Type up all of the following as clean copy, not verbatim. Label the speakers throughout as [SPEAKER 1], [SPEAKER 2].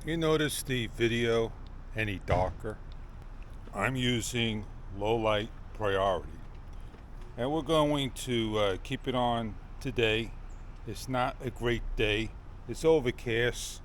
[SPEAKER 1] You notice the video any darker? I'm using low light priority, and we're going to keep it on today. It's not a great day. It's overcast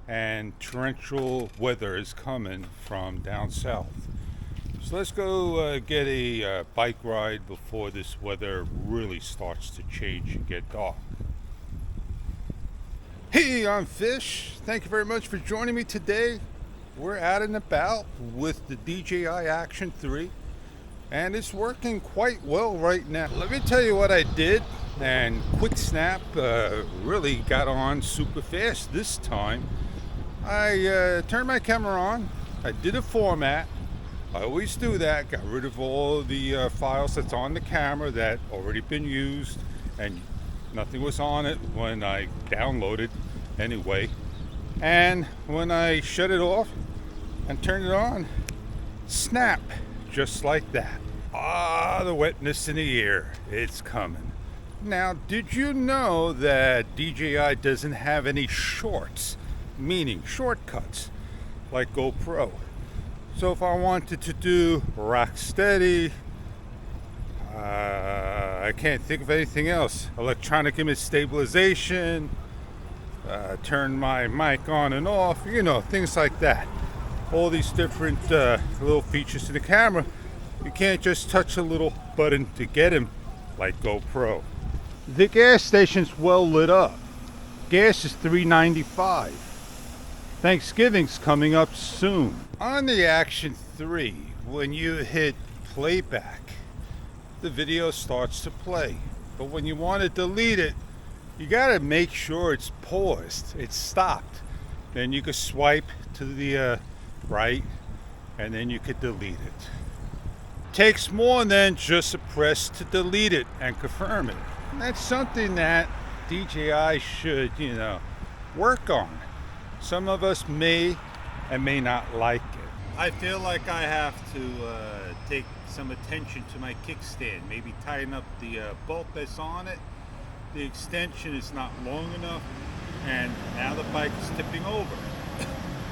[SPEAKER 1] and torrential weather is coming from down south. So let's go get a bike ride before this weather really starts to change and get dark. Hey, I'm Fish. Thank you very much for joining me today. We're out and about with the DJI Action 3, and it's working quite well right now. Let me tell you what I did, and quick snap really got on super fast this time. I turned my camera on. I did a format. I always do that. Got rid of all the files that's on the camera that already been used, and nothing was on it when I downloaded anyway. And when I shut it off and turn it on, snap, just like that. Ah, the wetness in the air, it's coming. Now, did you know that DJI doesn't have any shorts, meaning shortcuts, like GoPro? So if I wanted to do rock steady, I can't think of anything else. Electronic image stabilization, turn my mic on and off, things like that. All these different little features to the camera. You can't just touch a little button to get them like GoPro. The gas station's well lit up. Gas is $3.95. Thanksgiving's coming up soon. On the Action 3, when you hit playback, the video starts to play. But when you want to delete it, you gotta make sure it's paused, it's stopped. Then you can swipe to the right, and then you could delete it. Takes more than just a press to delete it and confirm it. And that's something that DJI should, work on. Some of us may and may not like it. I feel like I have to take some attention to my kickstand, maybe tighten up the bolt that's on it. The extension is not long enough, and now the bike is tipping over.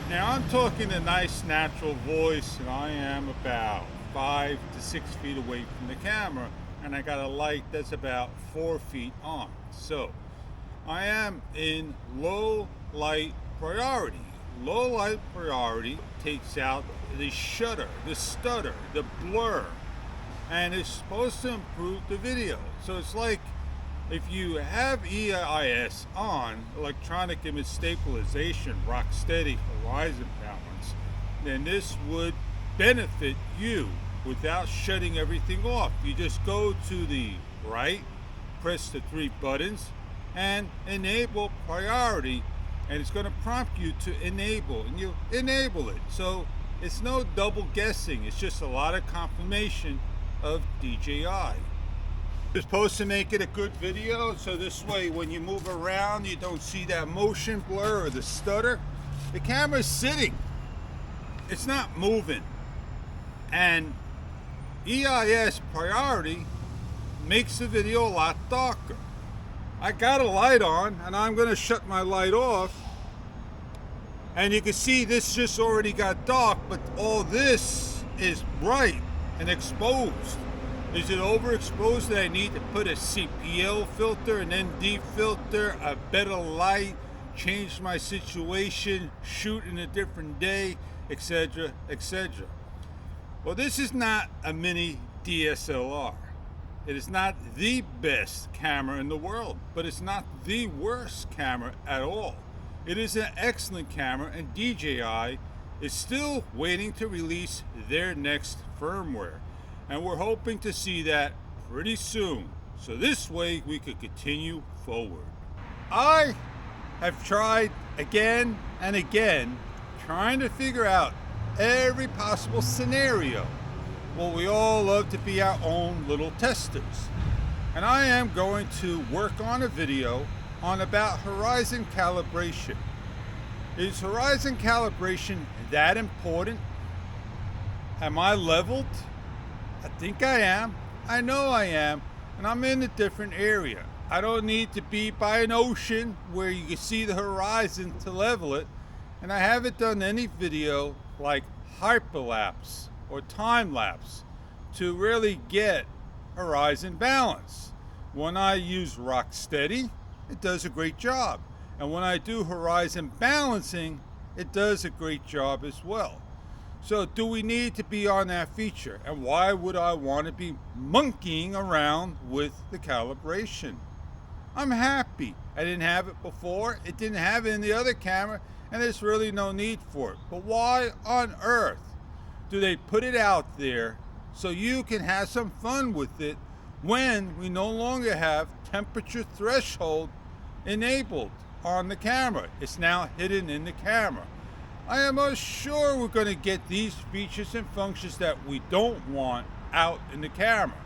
[SPEAKER 1] Now I'm talking a nice natural voice, and I am about 5 to 6 feet away from the camera, and I got a light that's about 4 feet on. So I am in low light priority. Low light priority takes out the shutter, the stutter, the blur, and it's supposed to improve the video. So it's like if you have EIS on, electronic image stabilization, rock steady, horizon balance, then this would benefit you without shutting everything off. You just go to the right, press the 3 buttons, and enable priority, and it's going to prompt you to enable, and you enable it. So it's no double guessing, it's just a lot of confirmation of DJI. You're supposed to make it a good video, so this way when you move around you don't see that motion blur or the stutter. The camera's sitting, it's not moving, and EIS priority makes the video a lot darker. I got a light on, and I'm going to shut my light off, and you can see this just already got dark, but all this is bright and exposed. Is it overexposed that I need to put a CPL filter, an ND filter, a better light, change my situation, shoot in a different day, etc., etc.? Well, this is not a mini DSLR. It is not the best camera in the world, but it's not the worst camera at all. It is an excellent camera, and DJI is still waiting to release their next firmware. And we're hoping to see that pretty soon. So this way we could continue forward. I have tried again and again trying to figure out every possible scenario. Well, we all love to be our own little testers. And I am going to work on a video on about horizon calibration. Is horizon calibration that important? Am I leveled? I think I am. I know I am. And I'm in a different area. I don't need to be by an ocean where you can see the horizon to level it. And I haven't done any video like hyperlapse or time lapse to really get horizon balance. When I use Rocksteady, it does a great job. And when I do horizon balancing, it does a great job as well. So do we need to be on that feature? And why would I want to be monkeying around with the calibration? I'm happy. I didn't have it before. It didn't have it in the other camera, and there's really no need for it. But why on earth do they put it out there so you can have some fun with it when we no longer have temperature threshold enabled on the camera? It's now hidden in the camera. I am sure we're going to get these features and functions that we don't want out in the camera.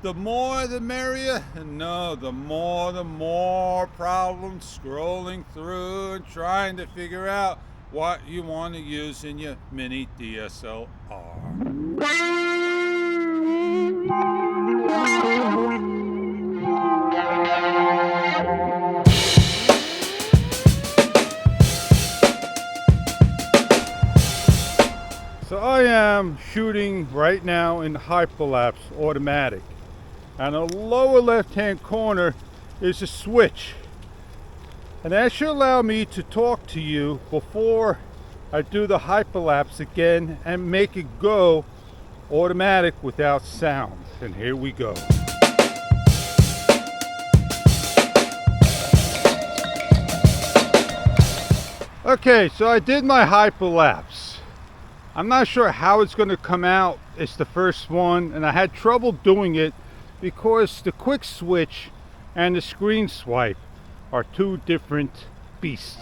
[SPEAKER 1] The more the merrier. No, the more problems scrolling through and trying to figure out what you want to use in your mini DSLR. So I am shooting right now in hyperlapse automatic. And the lower left hand corner is a switch. And that should allow me to talk to you before I do the hyperlapse again and make it go automatic without sound. And here we go. Okay, so I did my hyperlapse. I'm not sure how it's going to come out. It's the first one, and I had trouble doing it because the quick switch and the screen swipe are two different beasts.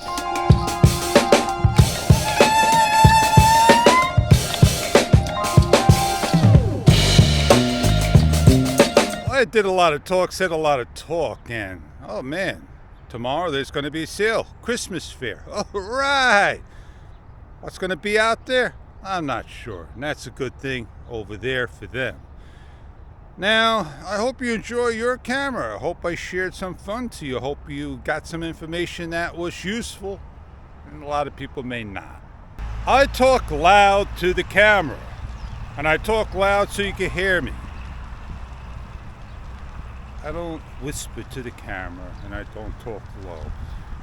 [SPEAKER 1] I did a lot of talk, said a lot of talk, and oh man, tomorrow there's going to be a sale, Christmas fair. All right. What's going to be out there? I'm not sure, and that's a good thing over there for them. Now, I hope you enjoy your camera. I hope I shared some fun to you. I hope you got some information that was useful, and a lot of people may not. I talk loud to the camera, and I talk loud so you can hear me. I don't whisper to the camera, and I don't talk low,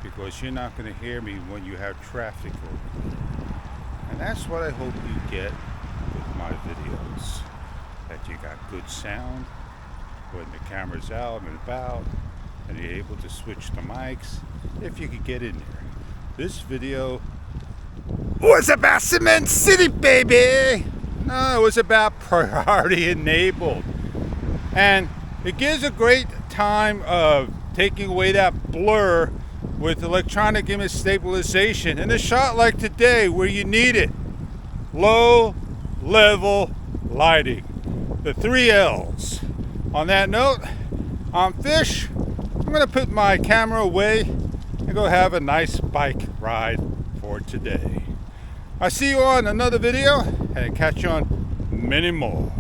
[SPEAKER 1] because you're not going to hear me when you have traffic over you. And that's what I hope you get with my videos. That you got good sound when the camera's out and about, and you're able to switch the mics if you could get in there. This video was about Cement City, baby! No, it was about priority enabled. And it gives a great time of taking away that blur with electronic image stabilization in a shot like today where you need it. Low level lighting. The 3 L's. On that note, I'm Fish. I'm going to put my camera away and go have a nice bike ride for today. I'll see you on another video and catch you on many more.